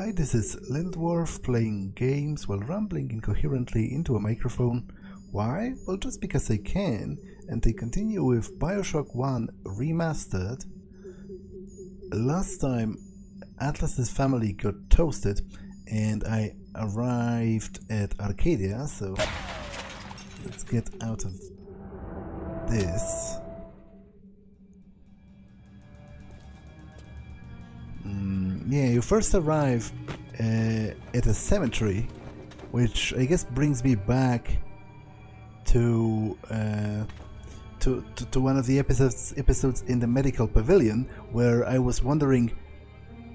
Hi, this is Little Dwarf playing games while rambling incoherently into a microphone. Why? Well, just because I can, and I continue with BioShock 1 Remastered. Last time, Atlas's family got toasted, and I arrived at Arcadia, so let's get out of this. Yeah, you first arrive at a cemetery, which I guess brings me back to one of the episodes in the medical pavilion, where I was wondering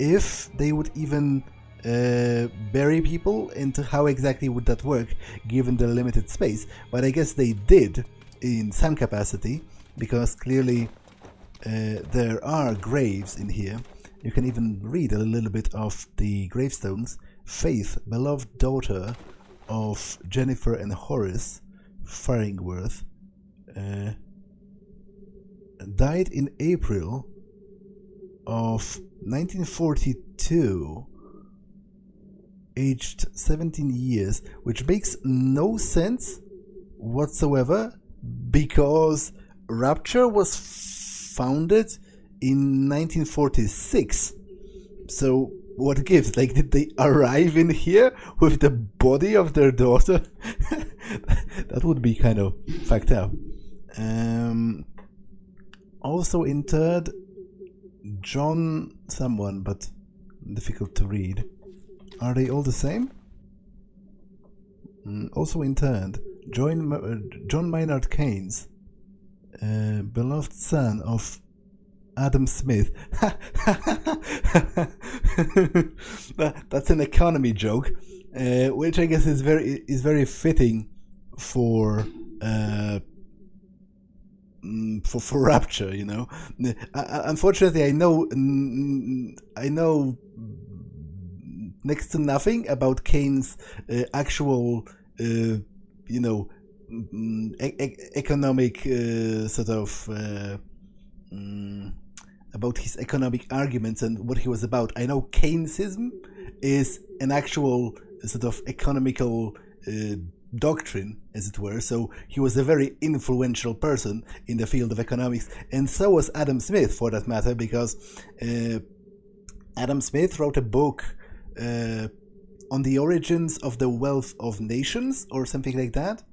if they would even bury people, and how exactly would that work given the limited space. But I guess they did in some capacity, because clearly there are graves in here. You can even read a little bit of the gravestones. Faith, beloved daughter of Jennifer and Horace Farringworth, died in April of 1942, aged 17 years, which makes no sense whatsoever, because Rapture was founded in 1946. So what gives? Like, did they arrive in here with the body of their daughter? That would be kind of fucked up. Also interred John someone, but difficult to read. Are they all the same? Also interred John Maynard Keynes, beloved son of Adam Smith. That's an economy joke, which I guess is very fitting for Rapture. You know, unfortunately, I know next to nothing about Keynes' actual, economic sort of. About his economic arguments and what he was about. I know Keynesism is an actual sort of economical doctrine, as it were, so he was a very influential person in the field of economics, and so was Adam Smith, for that matter, because Adam Smith wrote a book on the origins of the wealth of nations, or something like that,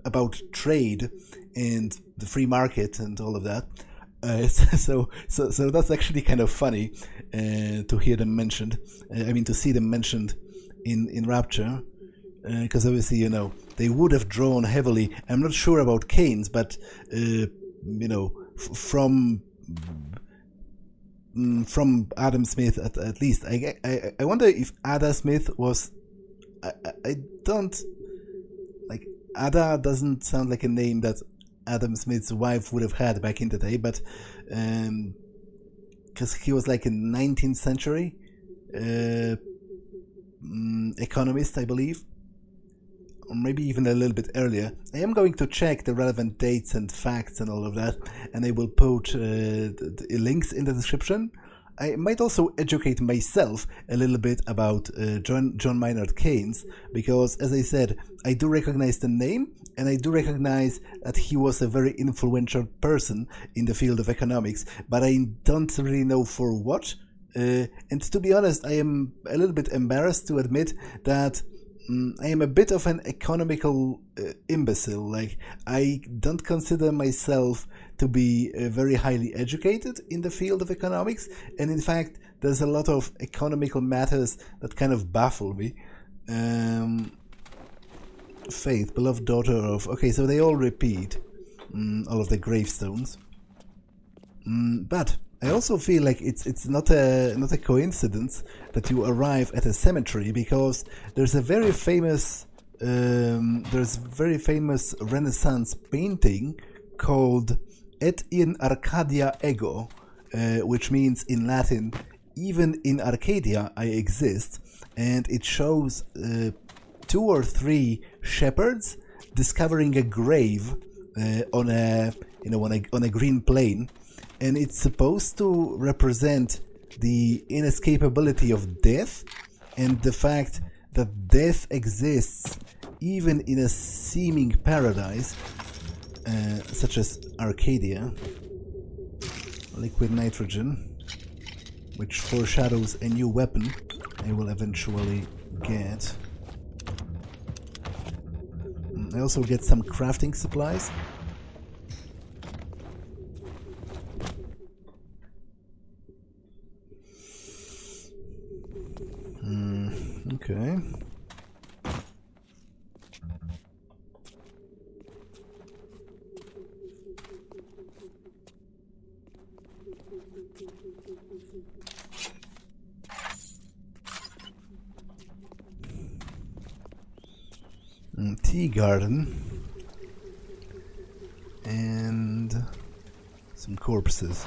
about trade and the free market and all of that. So that's actually kind of funny to hear them mentioned. To see them mentioned in Rapture, because obviously, they would have drawn heavily. I'm not sure about Keynes, but from Adam Smith at least. I wonder if Ada Smith was. I don't like. Ada doesn't sound like a name that Adam Smith's wife would have had back in the day, but because he was like a 19th century economist, I believe, or maybe even a little bit earlier. I am going to check the relevant dates and facts and all of that, and I will put the links in the description. I might also educate myself a little bit about John Maynard Keynes, because, as I said, I do recognize the name, and I do recognize that he was a very influential person in the field of economics, but I don't really know for what. And to be honest, I am a little bit embarrassed to admit that I am a bit of an economical imbecile. Like, I don't consider myself to be very highly educated in the field of economics, and in fact, there's a lot of economical matters that kind of baffle me. Faith, beloved daughter of... Okay, so they all repeat all of the gravestones. But I also feel like it's not a coincidence that you arrive at a cemetery, because there's a very famous Renaissance painting called In Arcadia Ego, which means in Latin, even in Arcadia I exist, and it shows 2 or 3 shepherds discovering a grave on a green plain, and it's supposed to represent the inescapability of death and the fact that death exists even in a seeming paradise, such as Arcadia. Liquid nitrogen, which foreshadows a new weapon I will eventually get. I also get some crafting supplies. Okay. Tea garden and some corpses.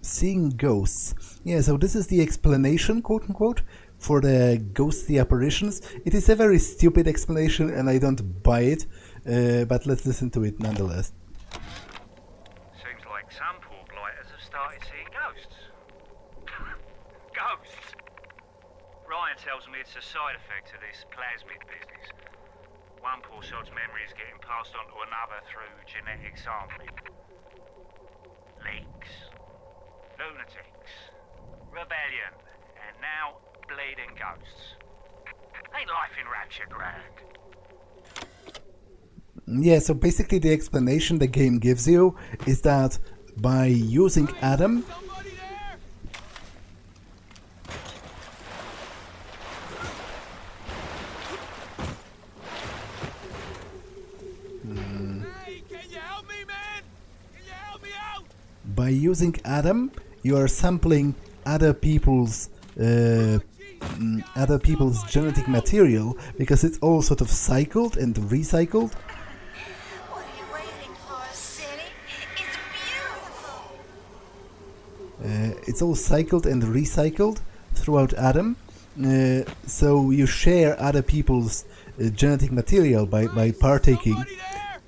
Seeing ghosts. Yeah, so this is the explanation, quote unquote, for the ghostly apparitions. It is a very stupid explanation and I don't buy it, but let's listen to it nonetheless. Seems like some poor blighters have started seeing ghosts. Ghosts? Ryan tells me it's a side effect of this plasmid business. One poor sod's memory is getting passed on to another through genetic sampling. Leaks. Lunatics, rebellion, and now bleeding ghosts. Ain't life in Rapture grand? Yeah, so basically the explanation the game gives you is that by using Adam... Hey, can you help me, man? Can you help me out? By using Adam, you are sampling other people's genetic material because it's all sort of cycled and recycled. What are you waiting for, city? It's beautiful. It's all cycled and recycled throughout Adam. So you share other people's genetic material by partaking.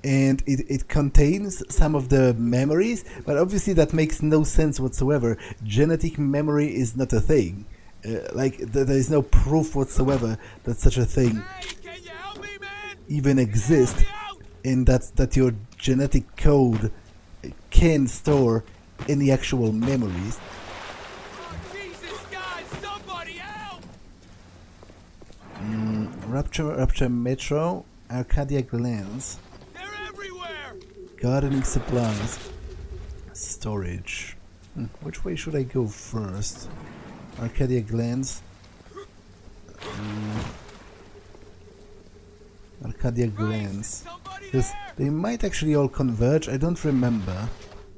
And it contains some of the memories, but obviously that makes no sense whatsoever. Genetic memory is not a thing. There is no proof whatsoever that such a thing even exists, and that your genetic code can store any actual memories. Rapture Metro, Arcadia Glens. Gardening supplies. Storage. Which way should I go first? Arcadia Glens. Arcadia Glens. Because they might actually all converge. I don't remember,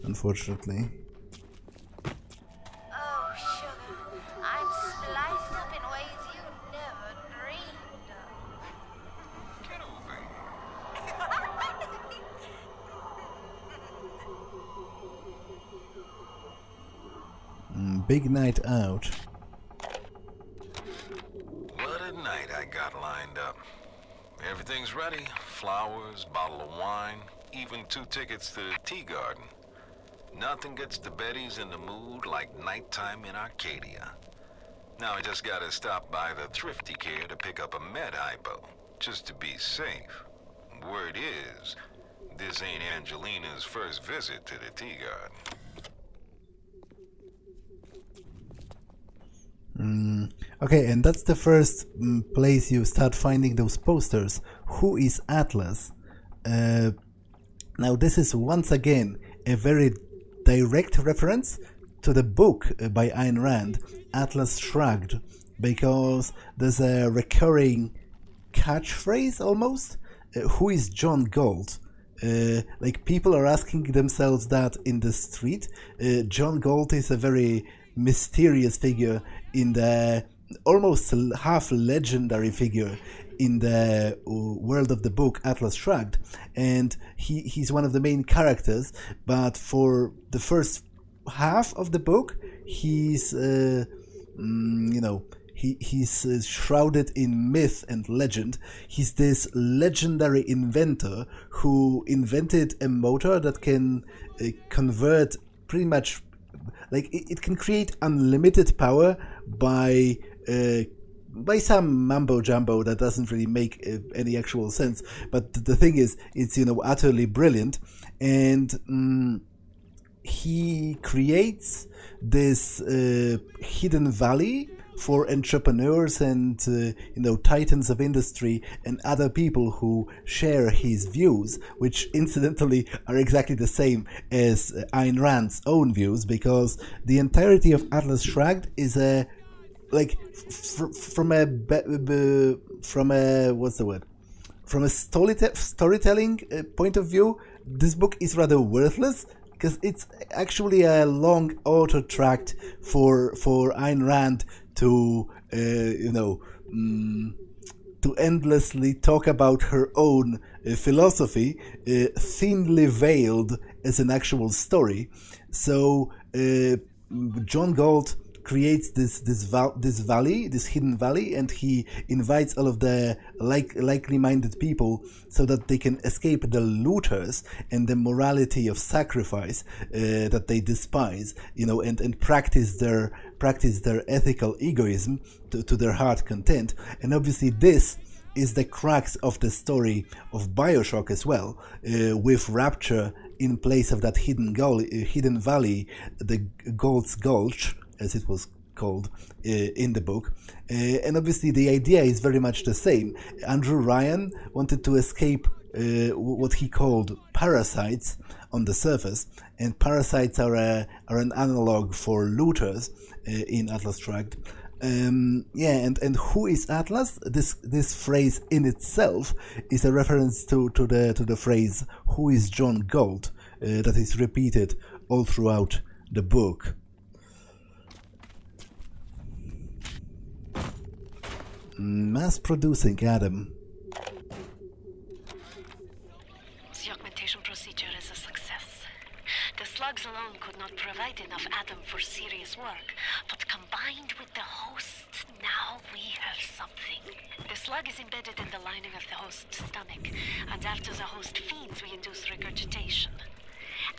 unfortunately. Oh, sugar, I'm spliced up in ways you never dreamed of. Get over here. Big night out. What a night I got lined up. Everything's ready. Flowers, bottle of wine, even 2 tickets to the tea garden. Nothing gets the Bettys in the mood like nighttime in Arcadia. Now I just gotta stop by the Thrifty Care to pick up a med hypo, just to be safe. Word is, this ain't Angelina's first visit to the tea garden. Okay, and that's the first place you start finding those posters. Who is Atlas? Now this is once again a very direct reference to the book by Ayn Rand, Atlas Shrugged, because there's a recurring catchphrase almost. Who is John Galt? Like people are asking themselves that in the street. John Galt is a very mysterious figure in the almost half legendary figure in the world of the book Atlas Shrugged, and he's one of the main characters, but for the first half of the book he's he's shrouded in myth and legend. He's this legendary inventor who invented a motor that can convert pretty much, like it can create unlimited power by some mumbo jumbo that doesn't really make any actual sense. But the thing is, it's utterly brilliant, and he creates this hidden valley for entrepreneurs and titans of industry and other people who share his views, which incidentally are exactly the same as Ayn Rand's own views, because the entirety of Atlas Shrugged is a from a storytelling point of view, this book is rather worthless, because it's actually a long auto tract for Ayn Rand to to endlessly talk about her own philosophy, thinly veiled as an actual story. So John Galt creates this valley, this hidden valley, and he invites all of the likely-minded people so that they can escape the looters and the morality of sacrifice that they despise, and practice their ethical egoism to their heart content. And obviously this is the crux of the story of BioShock as well, with Rapture in place of that hidden valley, the Galt's Gulch, as it was called in the book. And obviously the idea is very much the same. Andrew Ryan wanted to escape what he called parasites on the surface, and parasites are an analog for looters in Atlas Shrugged. And who is Atlas? This phrase in itself is a reference to the phrase "Who is John Galt?" that is repeated all throughout the book. Mass-producing Adam. The augmentation procedure is a success. The slugs alone could not provide enough Adam for serious work, but combined with the host, now we have something. The slug is embedded in the lining of the host's stomach, and after the host feeds, we induce regurgitation.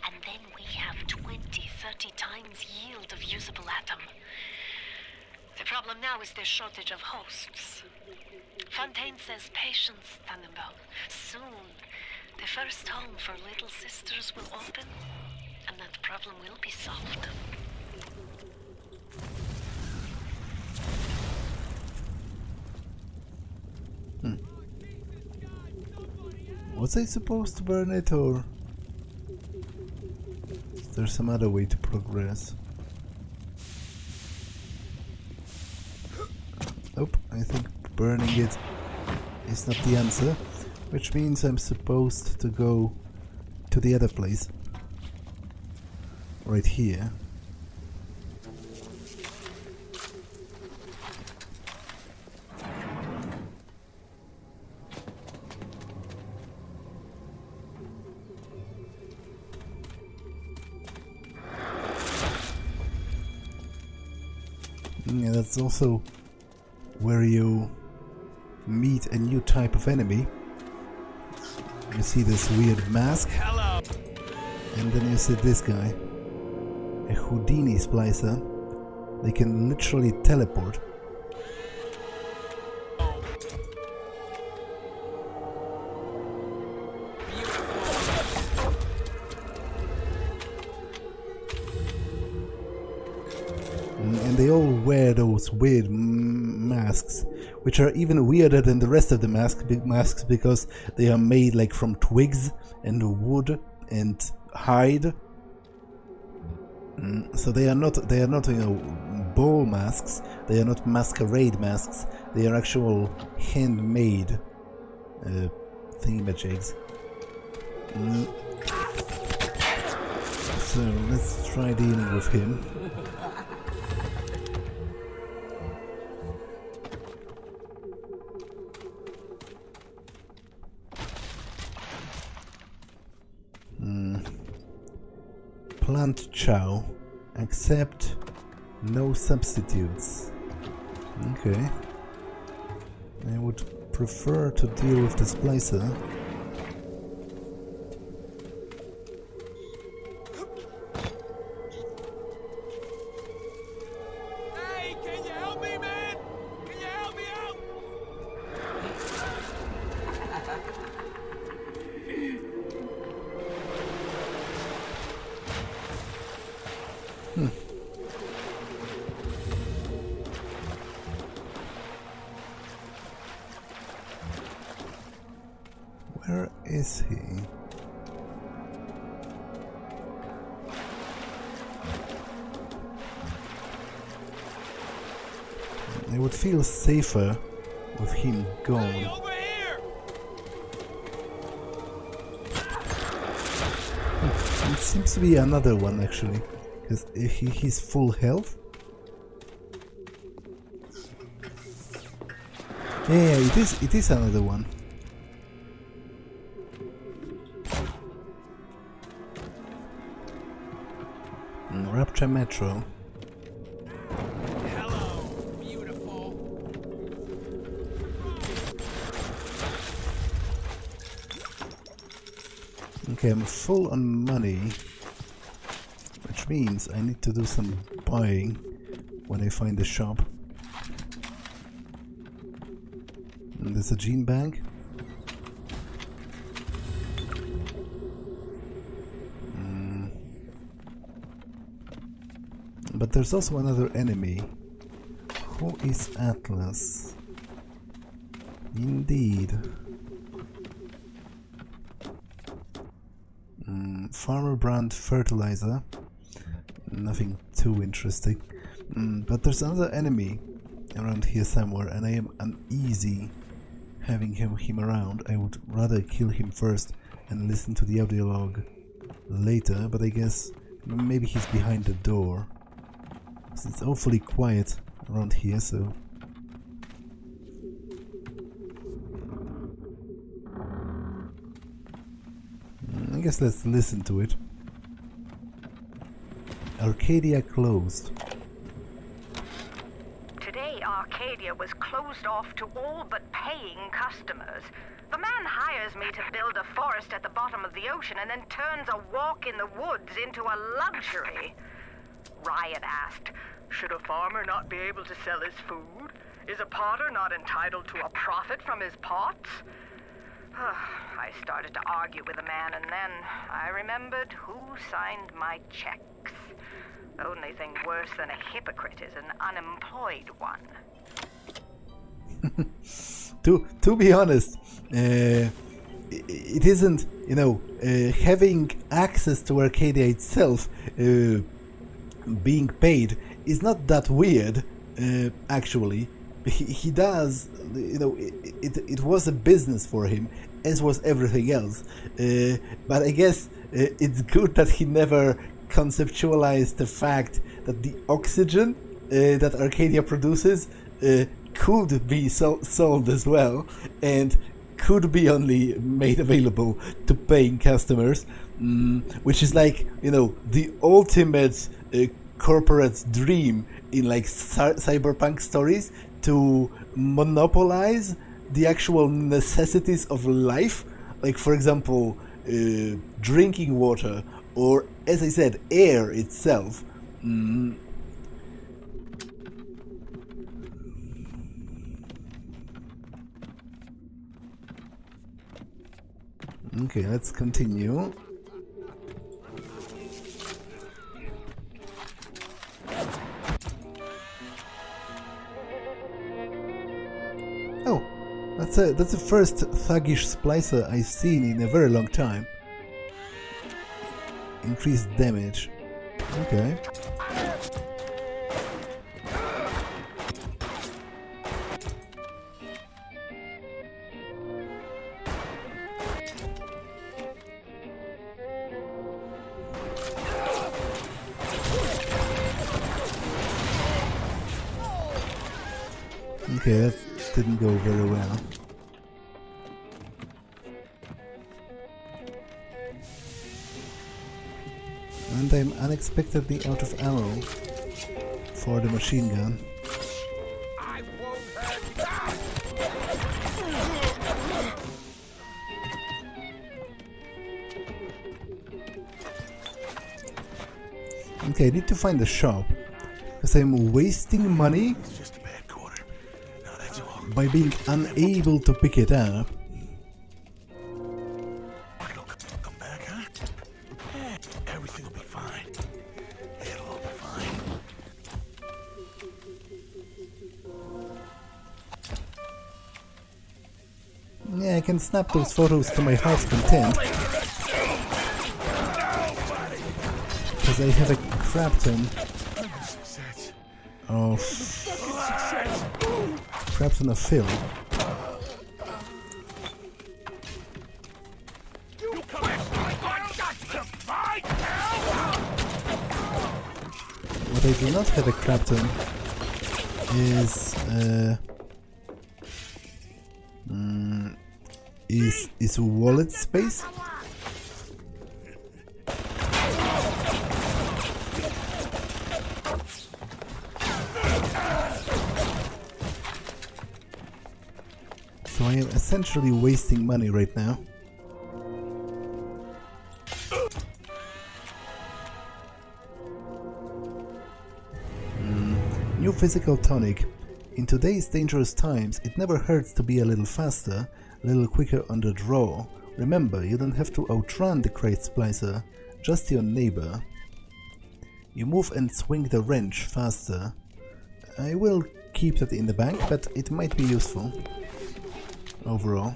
And then we have 20-30 times yield of usable Adam. The problem now is the shortage of hosts. Fontaine says patience, Tannenbaum. Soon, the first home for little sisters will open, and that problem will be solved. Was I supposed to burn it, or is there some other way to progress? Nope, I think burning it is not the answer, which means I'm supposed to go to the other place. Right here. Yeah, that's also where you meet a new type of enemy. You see this weird mask. Hello. And then you see this guy. A Houdini splicer. They can literally teleport. And they all wear those weird masks, which are even weirder than the rest of the masks because they are made like from twigs and wood and hide. So they are not ball masks. They are not masquerade masks. They are actual handmade thingamajigs. So let's try dealing with him. Plant chow. Accept no substitutes. Okay. I would prefer to deal with the splicer. Hey, can you help me, man? Can you help me out? Where is he? I would feel safer with him Hey, gone. over here! It seems to be another one actually, because he's full health. Yeah, it is another one. Rapture Metro. Hello, beautiful. Okay, I'm full on money, which means I need to do some buying when I find the shop. And there's a gene bank. But there's also another enemy. Who is Atlas? Indeed. Farmer brand fertilizer. Nothing too interesting. But there's another enemy around here somewhere, and I am uneasy having him around. I would rather kill him first and listen to the audio log later, but I guess maybe he's behind the door. It's awfully quiet around here, so... I guess let's listen to it. Arcadia closed. Today, Arcadia was closed off to all but paying customers. The man hires me to build a forest at the bottom of the ocean and then turns a walk in the woods into a luxury. Riot asked, should a farmer not be able to sell his food? Is a potter not entitled to a profit from his pots? I started to argue with the man, and then I remembered who signed my checks. The only thing worse than a hypocrite is an unemployed one. To be honest, it isn't, you know, having access to Arcadia itself being paid is not that weird, actually. He does, you know, it was a business for him, as was everything else. But I guess it's good that he never conceptualized the fact that the oxygen that Arcadia produces could be sold as well, and could be only made available to paying customers, which is like, you know, the ultimate corporate dream in like cyberpunk stories, to monopolize the actual necessities of life, like for example drinking water, or as I said, air itself. Okay, let's continue. Oh, that's the first thuggish splicer I've seen in a very long time. Increased damage. Okay. Okay, that didn't go very well. And I'm unexpectedly out of ammo for the machine gun. I Okay, I need to find a shop. Because I'm wasting money by being unable to pick it up. Come back, huh? Everything will be fine. It'll all be fine. Yeah, I can snap those photos to my heart's content. Because I have a crap ton of film. What I do not have a crap ton is wallet space. So I am essentially wasting money right now. New physical tonic. In today's dangerous times, it never hurts to be a little faster, a little quicker on the draw. Remember, you don't have to outrun the crate splicer, just your neighbor. You move and swing the wrench faster. I will keep that in the bank, but it might be useful overall.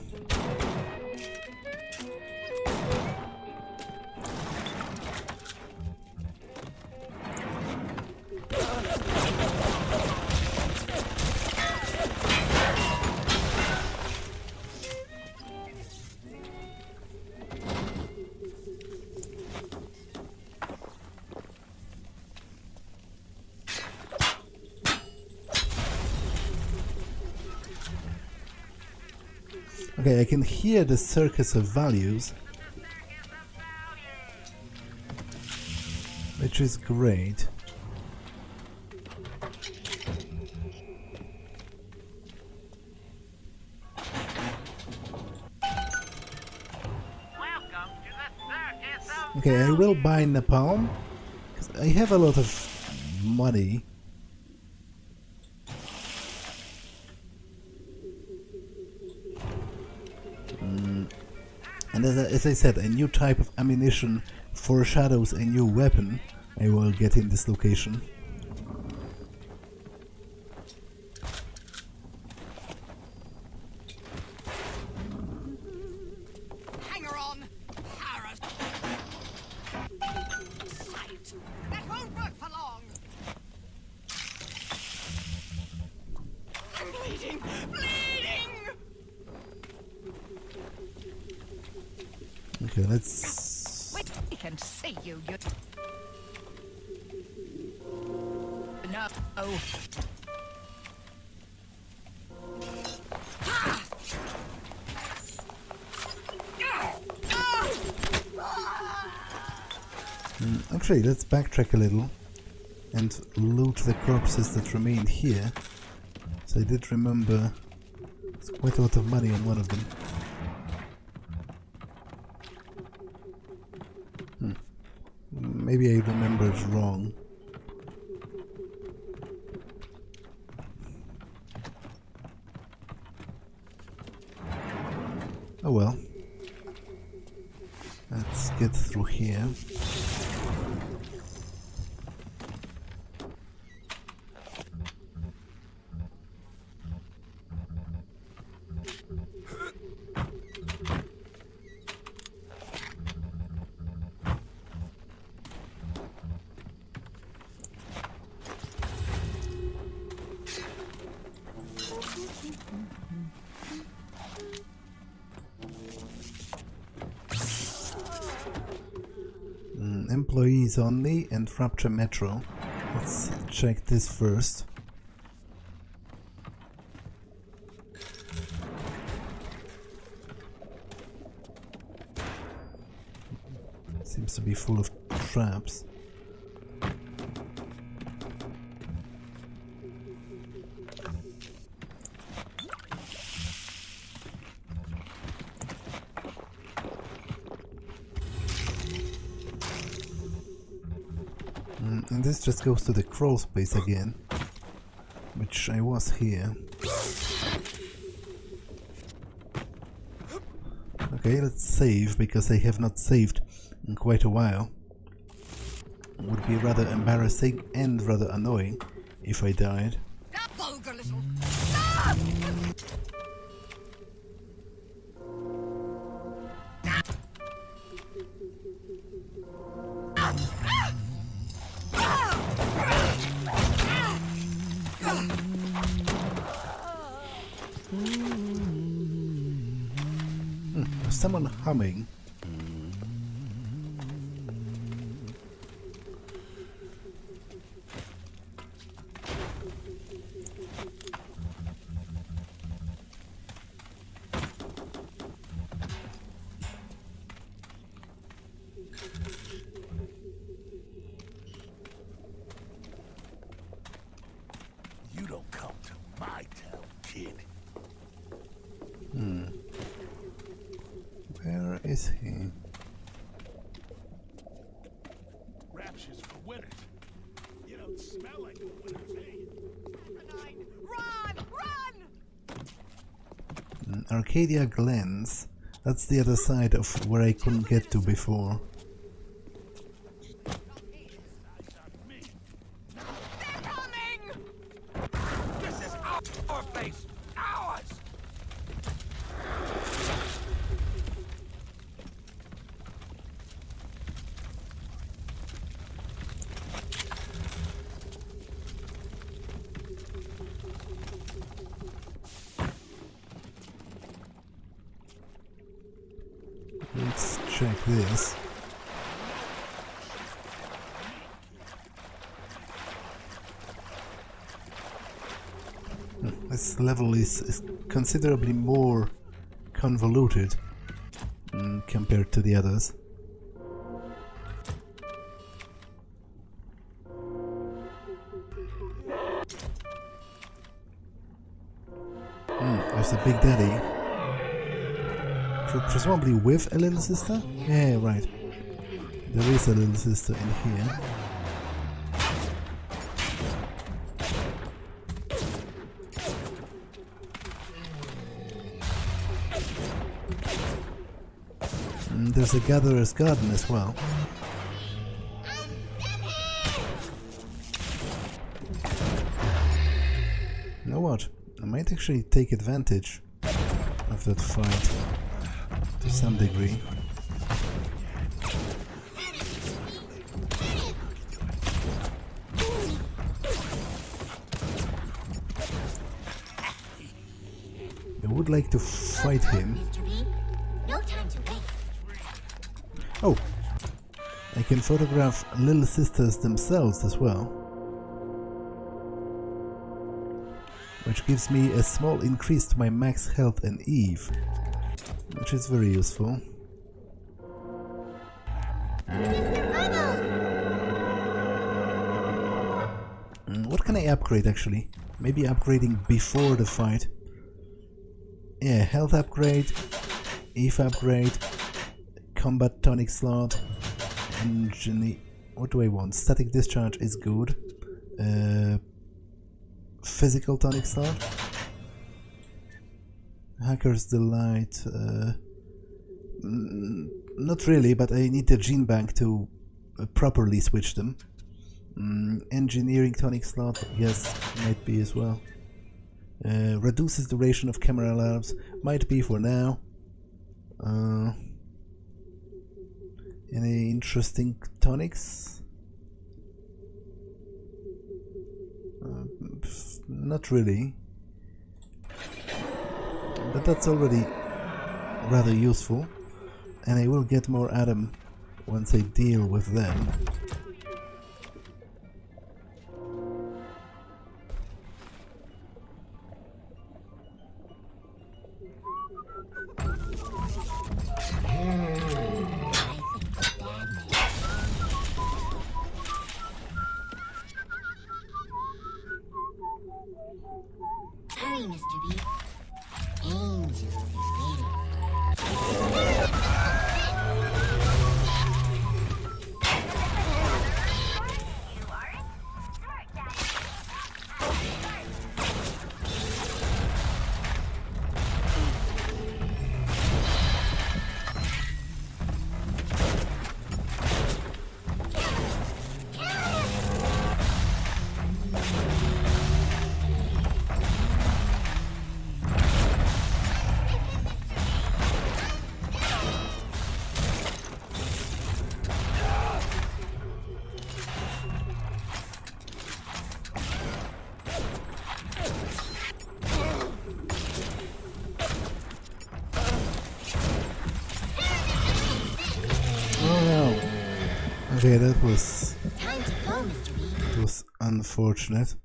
Okay, I can hear the circus of values, which is great. Okay, I will buy napalm, because I have a lot of money. And as I said, a new type of ammunition foreshadows a new weapon I will get in this location. Hanger on! Sight! That won't work for long! I'm bleeding! Bleeding! Okay, let's... Wait, we can see you, No. Oh. Actually, let's backtrack a little and loot the corpses that remained here. So I did remember there's quite a lot of money on one of them. Maybe I remembered wrong. Oh well. Let's get through here. Employees only and Rapture Metro. Let's check this first. Seems to be full of traps. And this just goes to the crawl space again, which I was here. Okay, let's save, because I have not saved in quite a while. It would be rather embarrassing and rather annoying if I died. Vulgar little. There's someone humming. You don't come to my town, kid. Where is he? Rapture's for winners. You don't smell like a winner to me. Run! Run! Arcadia Glens. That's the other side of where I couldn't get to before. They're coming! This is our base. Ours! Let's check this. This level is considerably more convoluted compared to the others. There's a Big Daddy. Presumably with a little sister? Yeah, right. There is a little sister in here. And there's a gatherer's garden as well. You know what? I might actually take advantage of that fight. To some degree. I would like to fight him. Oh! I can photograph little sisters themselves as well. Which gives me a small increase to my max health and Eve. Which is very useful. What can I upgrade actually? Maybe upgrading before the fight. Yeah, health upgrade, Eve upgrade, combat tonic slot, engine. What do I want? Static discharge is good. Physical tonic slot. Hacker's Delight. Not really, but I need the gene bank to properly switch them. Engineering tonic slot, yes, might be as well. Reduces duration of camera alarms, might be for now. Any interesting tonics? Not really. But that's already rather useful, and I will get more Adam once I deal with them. Hurry, Mr. B. Angel is waiting. You are Okay, that was Time to go, Mr. B. it was unfortunate.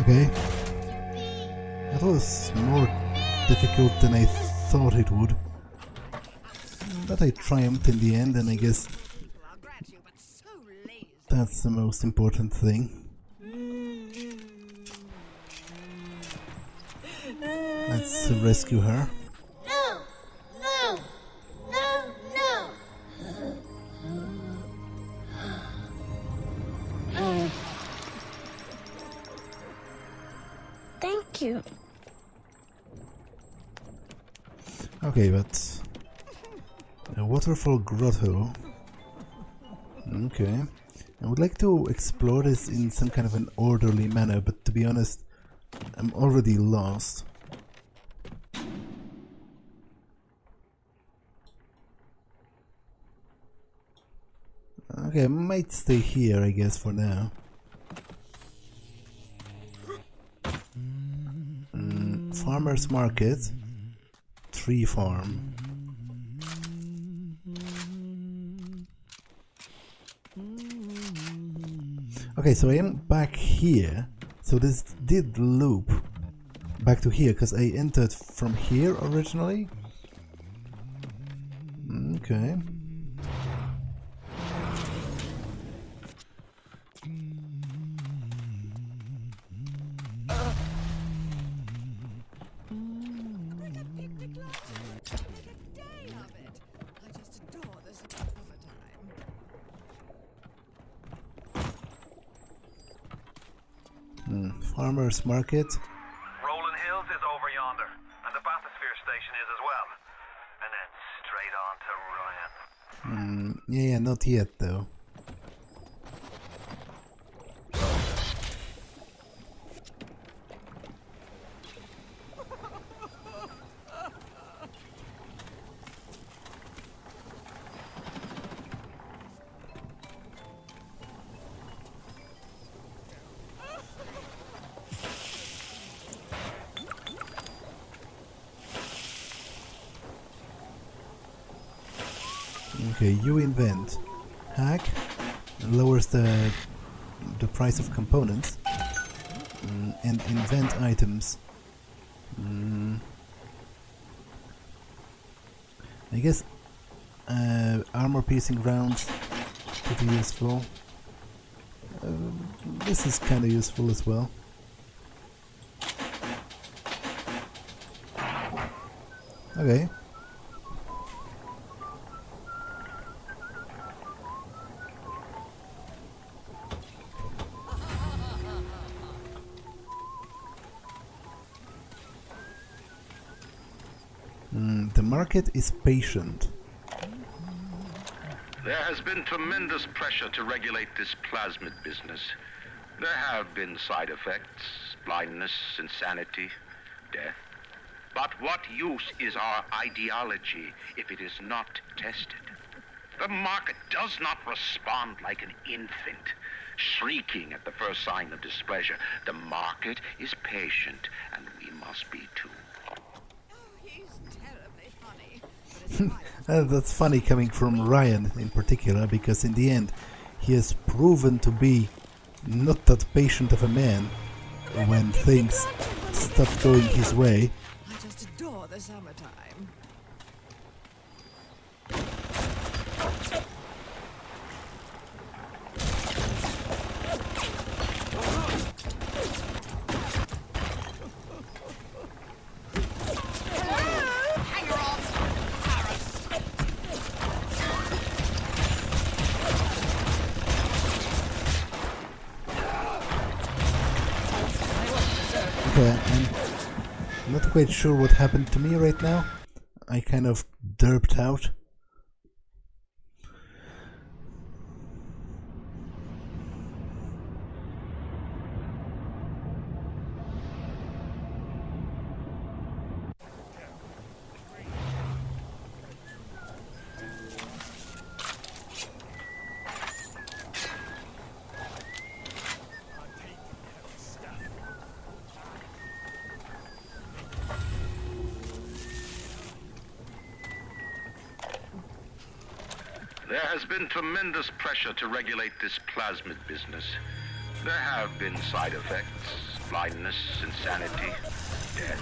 Okay. That was more difficult than I thought it would. But I triumphed in the end, and I guess that's the most important thing. Let's rescue her. No! No! No! No! Thank you. Okay, but a waterfall grotto. Okay. I would like to explore this in some kind of an orderly manner, but to be honest, I'm already lost. Okay, I might stay here, I guess, for now. Farmer's Market. Tree Farm. Okay, so I am back here. So this did loop back to here, because I entered from here originally. Okay. Farmer's Market. Rolling Hills is over yonder, and the bathysphere station is as well. And then straight on to Ryan. Yeah, not yet though. Okay, you invent. Hack lowers the price of components, and invent items. I guess armor-piercing rounds pretty useful. This is kind of useful as well. Okay. The market is patient. There has been tremendous pressure to regulate this plasmid business. There have been side effects, blindness, insanity, death. But what use is our ideology if it is not tested? The market does not respond like an infant, shrieking at the first sign of displeasure. The market is patient, and we must be too. He's terribly funny. That's funny coming from Ryan in particular, because in the end he has proven to be not that patient of a man when things stop going his way. I just adore the summertime. Okay, I'm not quite sure what happened to me right now. I kind of derped out. There has been tremendous pressure to regulate this plasmid business. There have been side effects, blindness, insanity, death.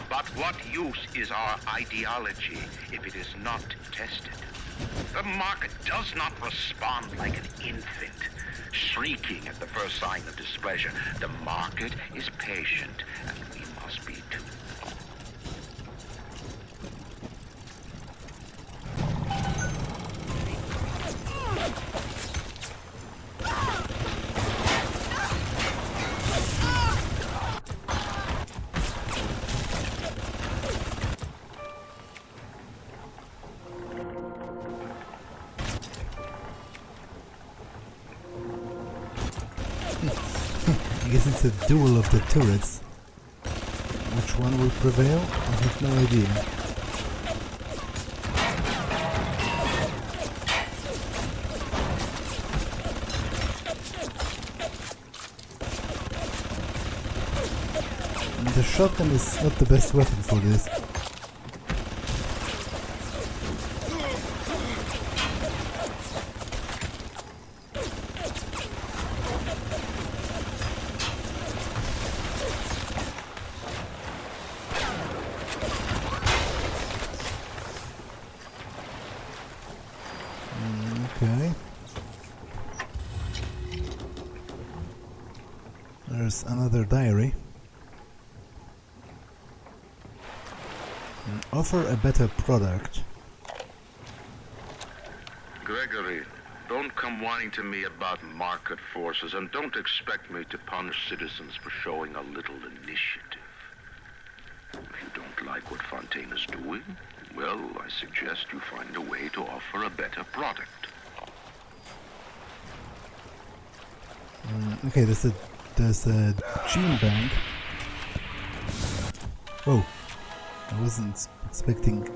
But what use is our ideology if it is not tested? The market does not respond like an infant, shrieking at the first sign of displeasure. The market is patient, and we must be too. I guess it's a duel of the turrets. Which one will prevail? I have no idea. And the shotgun is not the best weapon for this. Okay. There's another diary. Offer a better product. Gregory, don't come whining to me about market forces, and don't expect me to punish citizens for showing a little initiative. If you don't like what Fontaine is doing, well, I suggest you find a way to offer a better product. Okay, there's a gene bank. Whoa, I wasn't expecting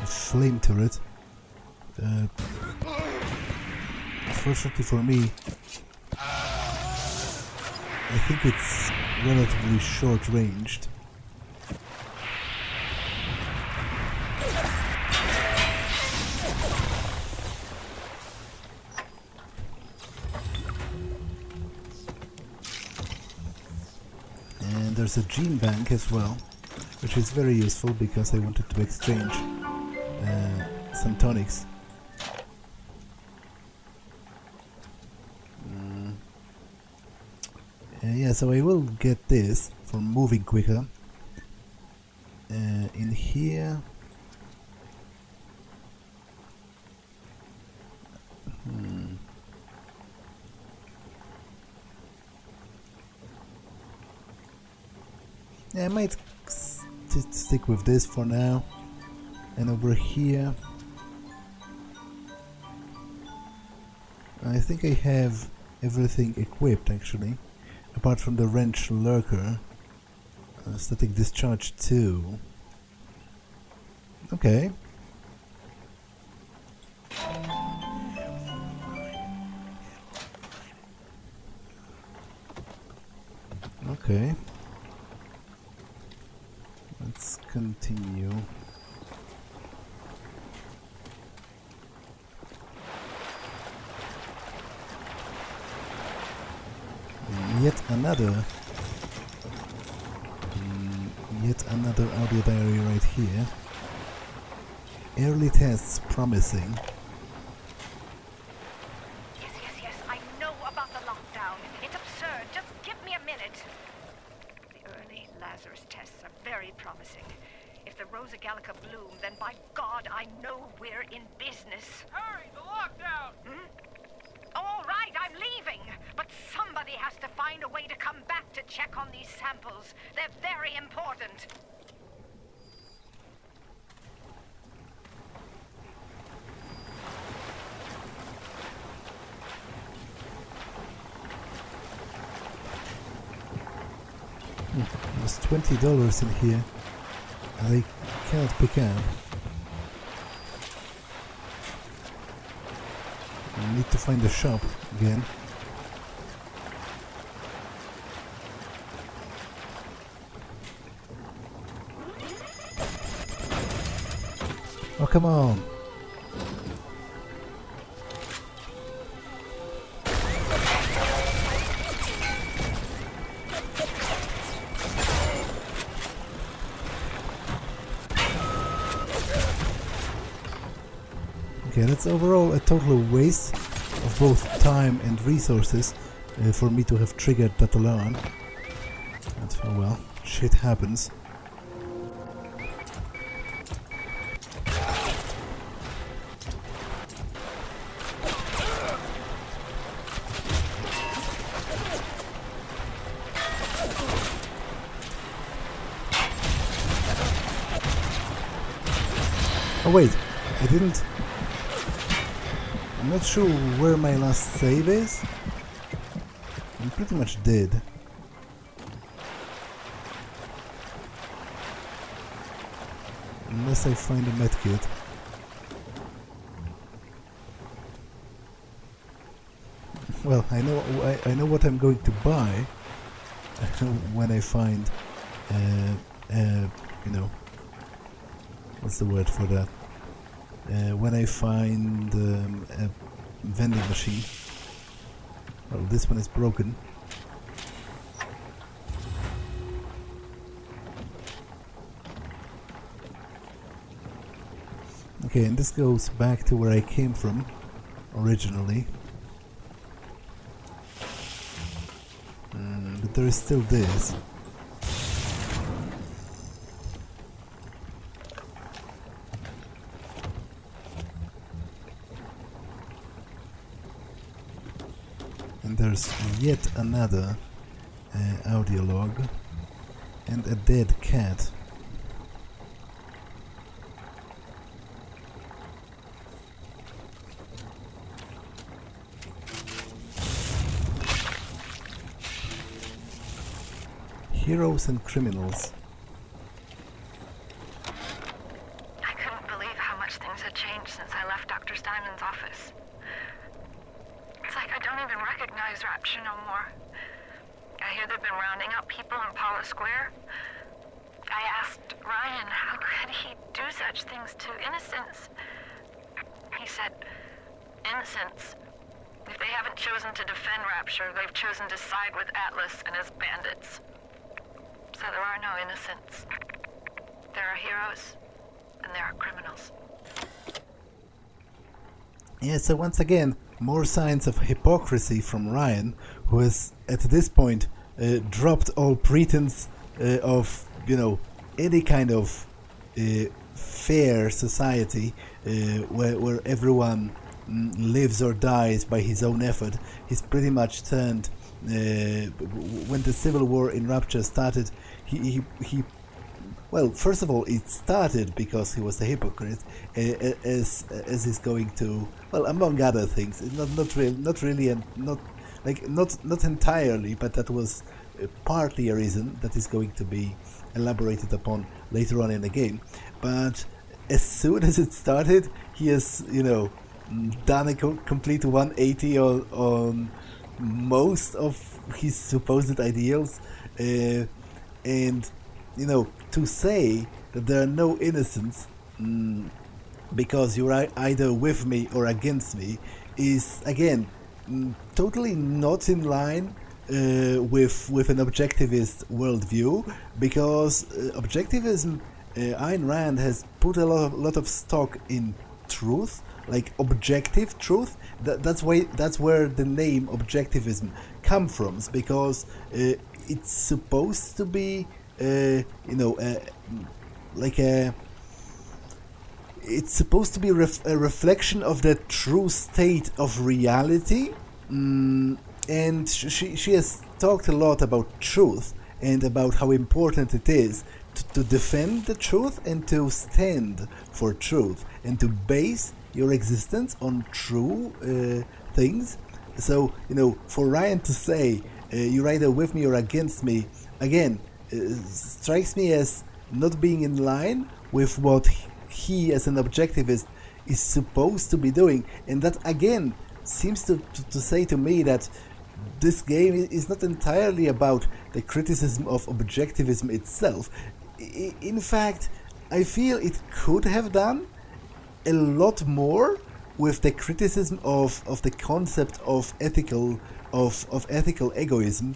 a flame turret. Fortunately for me, I think it's relatively short-ranged. And there's a gene bank as well, which is very useful because I wanted to exchange some tonics. Yeah, so I will get this for moving quicker. In here... Yeah, I might stick with this for now. And over here, I think I have everything equipped actually, apart from the wrench lurker. Static discharge 2. Okay. Okay. Let's continue. Yet another audio diary right here. Early tests promising. Yes, I know about the lockdown. It's absurd. Just give me a minute. The early Lazarus tests are very promising. If the Rosa Gallica bloom, then by God, I know we're in business. Hurry, the lockdown! All right, I'm leaving. But somebody has to find a way to come back to check on these samples. They're very important. There's $20 in here, and I cannot pick out. I need to find the shop again. Oh, come on! Okay, that's overall a total waste of both time and resources for me to have triggered that alarm. But oh well, shit happens. Oh wait, I didn't... I'm not sure where my last save is. I'm pretty much dead. Unless I find a medkit. Well, I know what I'm going to buy when I find, you know, what's the word for that? When I find a vending machine. Well, this one is broken. Okay, and this goes back to where I came from originally. But there is still this. And there's yet another audio log and a dead cat. Heroes and criminals. I couldn't believe how much things had changed since I left Dr. Steinman's office. It's like I don't even recognize Rapture no more. I hear they've been rounding up people in Paula Square. I asked Ryan how could he do such things to innocents. He said, innocents. If they haven't chosen to defend Rapture, they've chosen to side with Atlas and his bandits. So there are no innocents. There are heroes, and there are criminals. Yeah, so once again, more signs of hypocrisy from Ryan, who has, at this point, dropped all pretense of, you know, any kind of fair society where everyone lives or dies by his own effort. He's pretty much turned... when the civil war in Rapture started, he well, first of all, it started because he was a hypocrite, as he's going to, well, among other things, not really, and not entirely, but that was partly a reason that is going to be elaborated upon later on in the game. But as soon as it started, he has, done a complete 180 on most of his supposed ideals, and to say that there are no innocents because you're either with me or against me is, again, totally not in line with an objectivist worldview, because objectivism, Ayn Rand has put a lot of stock in truth, like objective truth. That's where the name objectivism comes from, because it's supposed to be it's supposed to be a reflection of the true state of reality, and she has talked a lot about truth and about how important it is to defend the truth and to stand for truth and to base your existence on true things. So, for Ryan to say, you're either with me or against me, again, strikes me as not being in line with what he, as an objectivist, is supposed to be doing. And that, again, seems to say to me that this game is not entirely about the criticism of objectivism itself. In fact, I feel it could have done a lot more with the criticism of the concept of ethical egoism,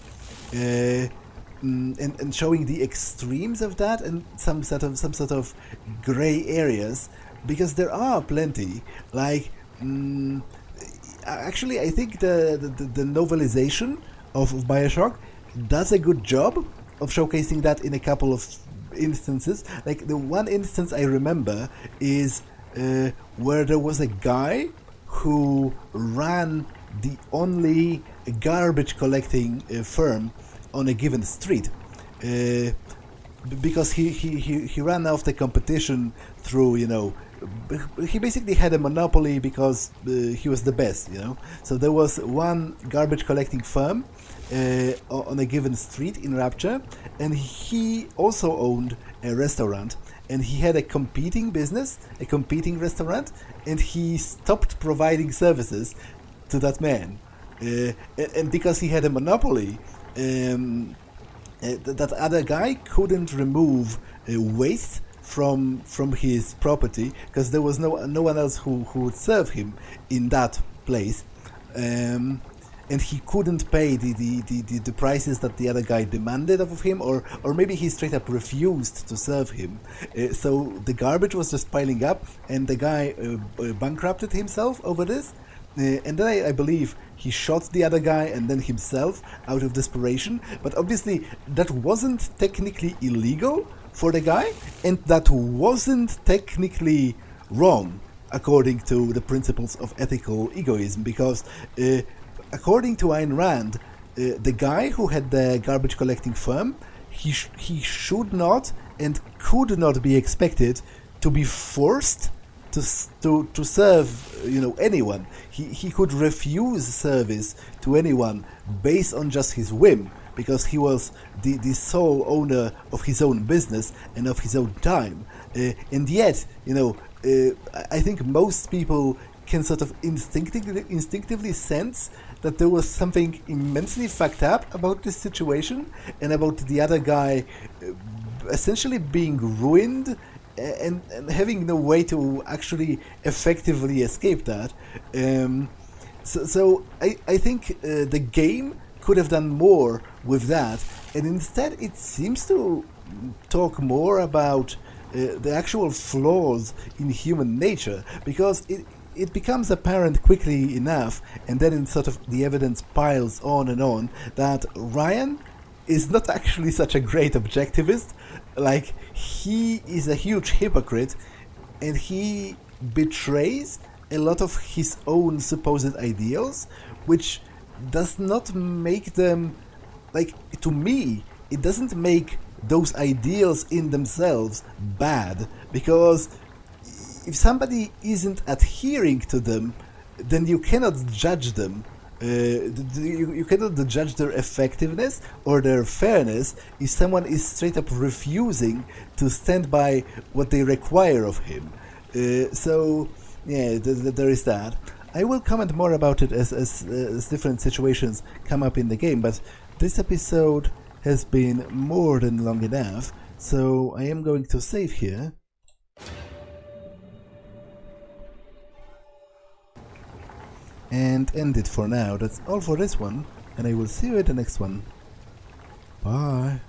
and showing the extremes of that and some sort of gray areas, because there are plenty. Actually, I think the novelization of BioShock does a good job of showcasing that in a couple of instances. Like, the one instance I remember is where there was a guy who ran the only garbage collecting firm on a given street, because he ran off the competition through, he basically had a monopoly because he was the best, So there was one garbage collecting firm on a given street in Rapture, and he also owned a restaurant, and he had a competing business, a competing restaurant, and he stopped providing services to that man. And because he had a monopoly, that other guy couldn't remove waste from his property, because there was no one else who would serve him in that place, and he couldn't pay the prices that the other guy demanded of him, or maybe he straight up refused to serve him. So the garbage was just piling up, and the guy bankrupted himself over this. And then I believe he shot the other guy and then himself out of desperation. But obviously that wasn't technically illegal for the guy, and that wasn't technically wrong according to the principles of ethical egoism, because according to Ayn Rand, the guy who had the garbage collecting firm, he should not and could not be expected to be forced to serve anyone. He could refuse service to anyone based on just his whim, because he was the sole owner of his own business and of his own time. And yet, I think most people can sort of instinctively sense that there was something immensely fucked up about this situation, and about the other guy essentially being ruined and having no way to actually effectively escape that. So I think the game could have done more with that, and instead it seems to talk more about the actual flaws in human nature, because it becomes apparent quickly enough, and then sort of the evidence piles on, that Ryan is not actually such a great objectivist. Like, he is a huge hypocrite, and he betrays a lot of his own supposed ideals, which does not make them, like, to me, it doesn't make those ideals in themselves bad, because if somebody isn't adhering to them, then you cannot judge them. You cannot judge their effectiveness or their fairness if someone is straight up refusing to stand by what they require of him. So, yeah, there is that. I will comment more about it as different situations come up in the game, but this episode has been more than long enough, so I am going to save here. And end it for now. That's all for this one, and I will see you in the next one. Bye.